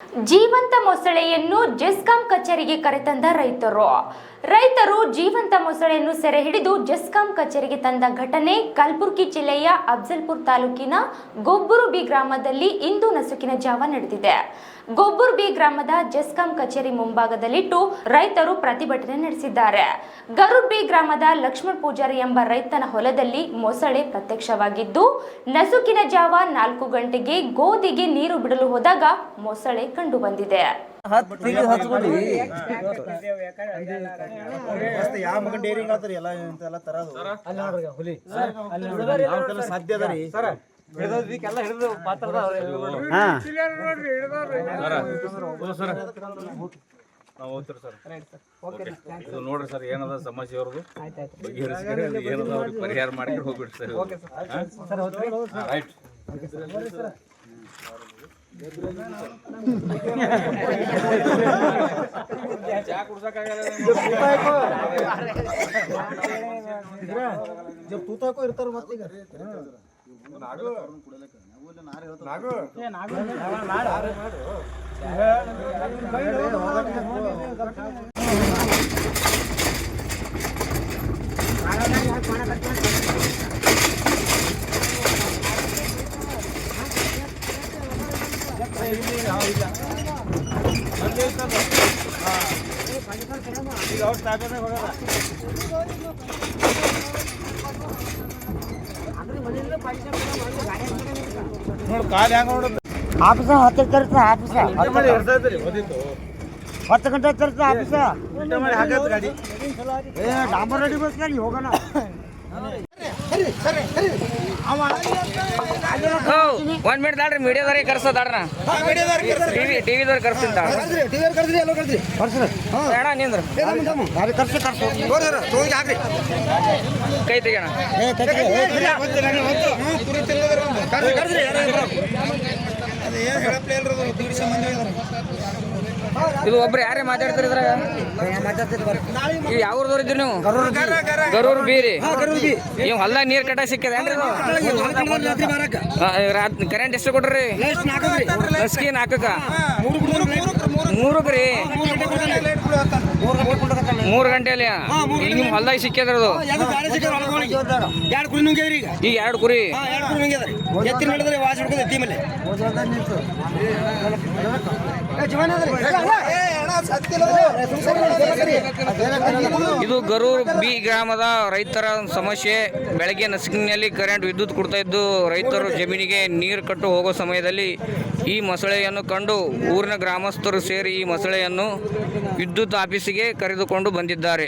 ಜೀವಂತ ಮೊಸಳೆಯನ್ನು ಜೆಸ್ಕಾಂ ಕಚೇರಿಗೆ ಕರೆತಂದ ರೈತರು ಜೀವಂತ ಮೊಸಳೆಯನ್ನು ಸೆರೆ ಹಿಡಿದು ಜೆಸ್ಕಾಂ ಕಚೇರಿಗೆ ತಂದ ಘಟನೆ ಕಲಬುರಗಿ ಜಿಲ್ಲೆಯ ಅಫಜಲ್ಪುರ ತಾಲೂಕಿನ ಗೊಬ್ಬುರ್ಬಿ ಗ್ರಾಮದಲ್ಲಿ ಇಂದು ನಸುಕಿನ ಜಾವ ನಡೆದಿದೆ. ಗೊಬ್ಬುರ್ಬಿ ಗ್ರಾಮದ ಜೆಸ್ಕಾಂ ಕಚೇರಿ ಮುಂಭಾಗದಲ್ಲಿಟ್ಟು ರೈತರು ಪ್ರತಿಭಟನೆ ನಡೆಸಿದ್ದಾರೆ. ಗರುಡ್ಬಿ ಗ್ರಾಮದ ಲಕ್ಷ್ಮಣ ಪೂಜಾರಿ ಎಂಬ ರೈತನ ಹೊಲದಲ್ಲಿ ಮೊಸಳೆ ಪ್ರತ್ಯಕ್ಷವಾಗಿದ್ದು, ನಸುಕಿನ ಜಾವ 4 ಗಂಟೆಗೆ ಗೋಧಿಗೆ ನೀರು ಬಿಡಲು ಹೋದಾಗ ಮೊಸಳೆ ಕಂಡು ಬಂದಿದೆ. ನೋಡ್ರಿ ಸರ್, ಏನದ ಸಮಸ್ಯೆ ಅವ್ರದ್ದು ಬಗೆಹರಿಸಿದ್ರೆ ಏನದ ಅವ್ರಿಗೆ ಪರಿಹಾರ ಮಾಡಿ ಹೋಗ್ಬಿಡ್ರಿ ಸರ್. ರೈಟ್ ಚಾ ಕುಡ್ಸಕ್ಕಾಗಲ್ಲ. ಇರ್ತಾರ ಮತ್ತೀಗ ಆಫೀಸ 10 ತರ್ತ ಆಫೀಸ 10 ಗಂಟೆ ತರ್ತ ಆಫೀಸ ಡಾಂಬರ್ ರೆಡಿ ಬಸ್ ಗಾಡಿ ಹೋಗೋಣ. ಒಂದ್ ಮಿನಿಟ್ ತಾಳ್ರಿ, ಮೀಡಿಯಾದವ್ರಿಗೆ ಕರ್ಸೋದಾಡ್ರ ಟಿವಿದವ್ರಿಗೆ ಕರ್ಸ್ತೀನಿ ಬೇಡ ನಿಂದ್ರ ಕೈ ತೆಗೋಣ. ಇದು ಒಬ್ರು ಯಾರೇ ಮಾತಾಡ್ತಾರೆ ಇದ್ರಾಗ? ನೀವು ಯಾವ ಊರ್ದವ್ರು ಇದ್ರಿ ನೀವು? ಗರೂರ್ ಬೀರಿ. ನೀವು ಹೊಲ್ದಾಗ ನೀರ್ ಕಟ್ಟ ಸಿಕ್ಕದೇನ್ರಿ? ಕರೆಂಟ್ ಎಷ್ಟು ಕೊಟ್ರಿ? ಲಸ್ಕಿ 4ಕ್ಕ 3ಕ್ಕೆ ರೀ. 3 ಗಂಟೆಯಲ್ಲಿ ಈಗ ನಿಮ್ ಹೊಲ್ದಾಗ ಸಿಕ್ಕದ್ರದು ಈಗ 2 ಕುರಿ. ಇದು ಗರೂರ್ ಬಿ ಗ್ರಾಮದ ರೈತರ ಸಮಸ್ಯೆ. ಬೆಳಗ್ಗೆ ನಸುಕಿನಲ್ಲಿ ಕರೆಂಟ್ ವಿದ್ಯುತ್ ಕೊಡ್ತಾ ಇದ್ದು ರೈತರು ಜಮೀನಿಗೆ ನೀರು ಕಟ್ಟು ಹೋಗೋ ಸಮಯದಲ್ಲಿ ಈ ಮೊಸಳೆಯನ್ನು ಕಂಡು ಊರಿನ ಗ್ರಾಮಸ್ಥರು ಸೇರಿ ಈ ಮೊಸಳೆಯನ್ನು ವಿದ್ಯುತ್ ಆಫೀಸಿಗೆ ಕರೆದುಕೊಂಡು ಬಂದಿದ್ದಾರೆ.